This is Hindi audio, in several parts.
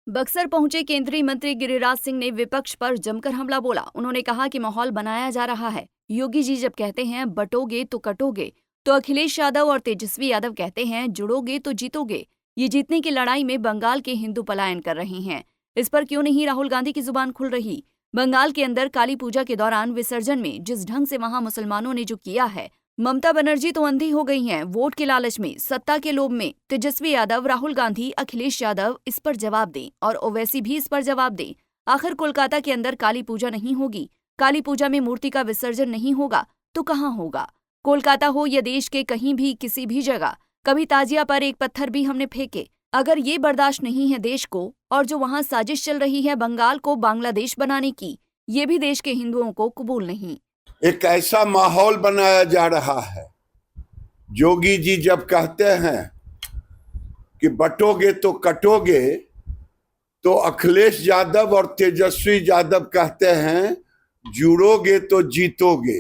बक्सर पहुंचे केंद्रीय मंत्री गिरिराज सिंह ने विपक्ष पर जमकर हमला बोला। उन्होंने कहा कि माहौल बनाया जा रहा है। योगी जी जब कहते हैं बटोगे तो कटोगे, तो अखिलेश यादव और तेजस्वी यादव कहते हैं जुड़ोगे तो जीतोगे। ये जीतने की लड़ाई में बंगाल के हिंदू पलायन कर रहे हैं। इस पर क्यों नहीं राहुल गांधी की जुबान खुल रही? बंगाल के अंदर काली पूजा के दौरान विसर्जन में जिस ढंग से वहां मुसलमानों ने जो किया है, ममता बनर्जी तो अंधी हो गई हैं। वोट के लालच में, सत्ता के लोभ में तेजस्वी यादव, राहुल गांधी, अखिलेश यादव इस पर जवाब दें और ओवैसी भी इस पर जवाब दें। आखिर कोलकाता के अंदर काली पूजा नहीं होगी, काली पूजा में मूर्ति का विसर्जन नहीं होगा तो कहाँ होगा? कोलकाता हो या देश के कहीं भी किसी भी जगह, कभी ताजिया पर एक पत्थर भी हमने फेंके। अगर ये बर्दाश्त नहीं है देश को, और जो वहाँ साजिश चल रही है बंगाल को बांग्लादेश बनाने की, ये भी देश के हिंदुओं को कबूल नहीं। एक ऐसा माहौल बनाया जा रहा है। जोगी जी जब कहते हैं कि बटोगे तो कटोगे, तो अखिलेश यादव और तेजस्वी यादव कहते हैं जुड़ोगे तो जीतोगे।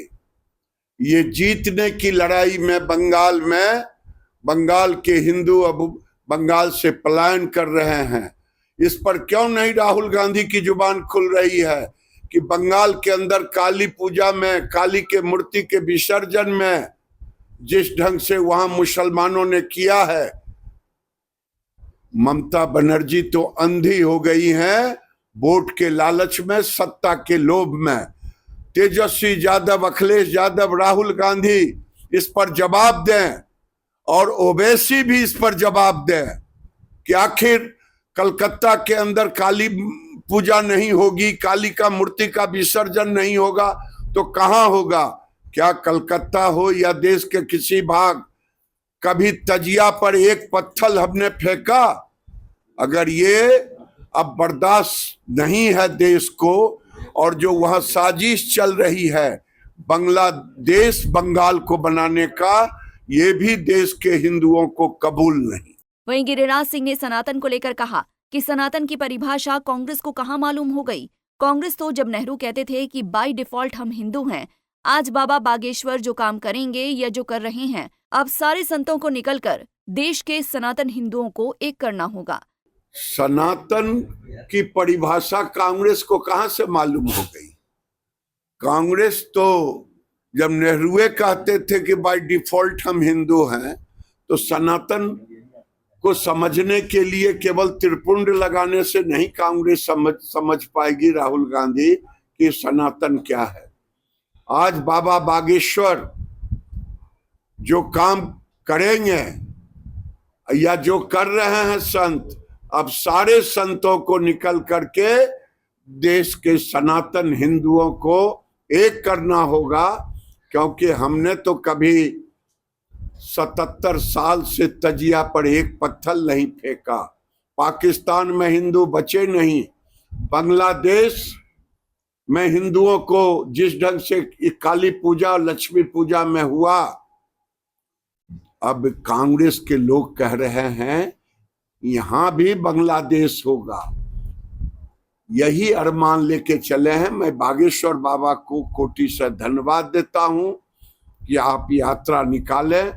ये जीतने की लड़ाई में बंगाल के हिंदू अब बंगाल से पलायन कर रहे हैं। इस पर क्यों नहीं राहुल गांधी की जुबान खुल रही है कि बंगाल के अंदर काली पूजा में, काली के मूर्ति के विसर्जन में जिस ढंग से वहां मुसलमानों ने किया है, ममता बनर्जी तो अंधी हो गई हैं वोट के लालच में, सत्ता के लोभ में। तेजस्वी यादव, अखिलेश यादव, राहुल गांधी इस पर जवाब दें और ओवैसी भी इस पर जवाब दें कि आखिर कलकत्ता के अंदर काली पूजा नहीं होगी, काली का मूर्ति का विसर्जन नहीं होगा तो कहाँ होगा? क्या कलकत्ता हो या देश के किसी भाग, कभी तजिया पर एक पत्थर हमने फेंका? अगर ये अब बर्दाश्त नहीं है देश को, और जो वहां साजिश चल रही है बांग्लादेश बंगाल को बनाने का, ये भी देश के हिंदुओं को कबूल नहीं। वहीं गिरिराज सिंह ने सनातन को लेकर कहा कि सनातन की परिभाषा कांग्रेस को कहां मालूम हो गई। कांग्रेस तो जब नेहरू कहते थे कि बाय डिफॉल्ट हम हिंदू हैं, आज बाबा बागेश्वर जो काम करेंगे या जो कर रहे हैं, अब सारे संतों को निकलकर देश के सनातन हिंदुओं को एक करना होगा। सनातन की परिभाषा कांग्रेस को कहां से मालूम हो गई? कांग्रेस तो जब नेहरू कहते थे कि बाय डिफॉल्ट हम हिंदू हैं, तो सनातन को समझने के लिए केवल त्रिपुंड लगाने से नहीं कांग्रेस समझ पाएगी राहुल गांधी कि सनातन क्या है। आज बाबा बागेश्वर जो काम करेंगे या जो कर रहे हैं संत, अब सारे संतों को निकल करके देश के सनातन हिंदुओं को एक करना होगा, क्योंकि हमने तो कभी 77 साल से तजिया पर एक पत्थर नहीं फेंका। पाकिस्तान में हिंदू बचे नहीं, बांग्लादेश में हिंदुओं को जिस ढंग से काली पूजा और लक्ष्मी पूजा में हुआ, अब कांग्रेस के लोग कह रहे हैं यहां भी बांग्लादेश होगा। यही अरमान लेके चले हैं। मैं बागेश्वर बाबा को कोटि से धन्यवाद देता हूं कि आप यात्रा निकालें,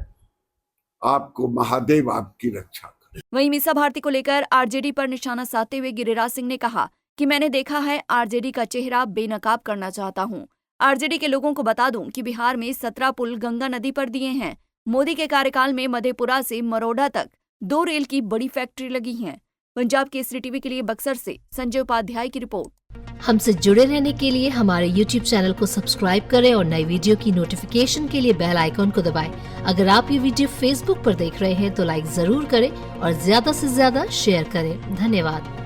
आपको महादेव आपकी रक्षा करें। वहीं मीसा भारती को लेकर आरजेडी पर निशाना साधते हुए गिरिराज सिंह ने कहा कि मैंने देखा है आरजेडी का चेहरा बेनकाब करना चाहता हूं। आरजेडी के लोगों को बता दूं कि बिहार में 17 पुल गंगा नदी पर दिए हैं। मोदी के कार्यकाल में मधेपुरा से मरोड़ा तक 2 रेल की बड़ी फैक्ट्री लगी है। पंजाब केसरी टीवी के लिए बक्सर से संजय उपाध्याय की रिपोर्ट। हमसे जुड़े रहने के लिए हमारे YouTube चैनल को सब्सक्राइब करें और नई वीडियो की नोटिफिकेशन के लिए बेल आइकॉन को दबाएं। अगर आप ये वीडियो Facebook पर देख रहे हैं तो लाइक जरूर करें और ज्यादा से ज्यादा शेयर करें। धन्यवाद।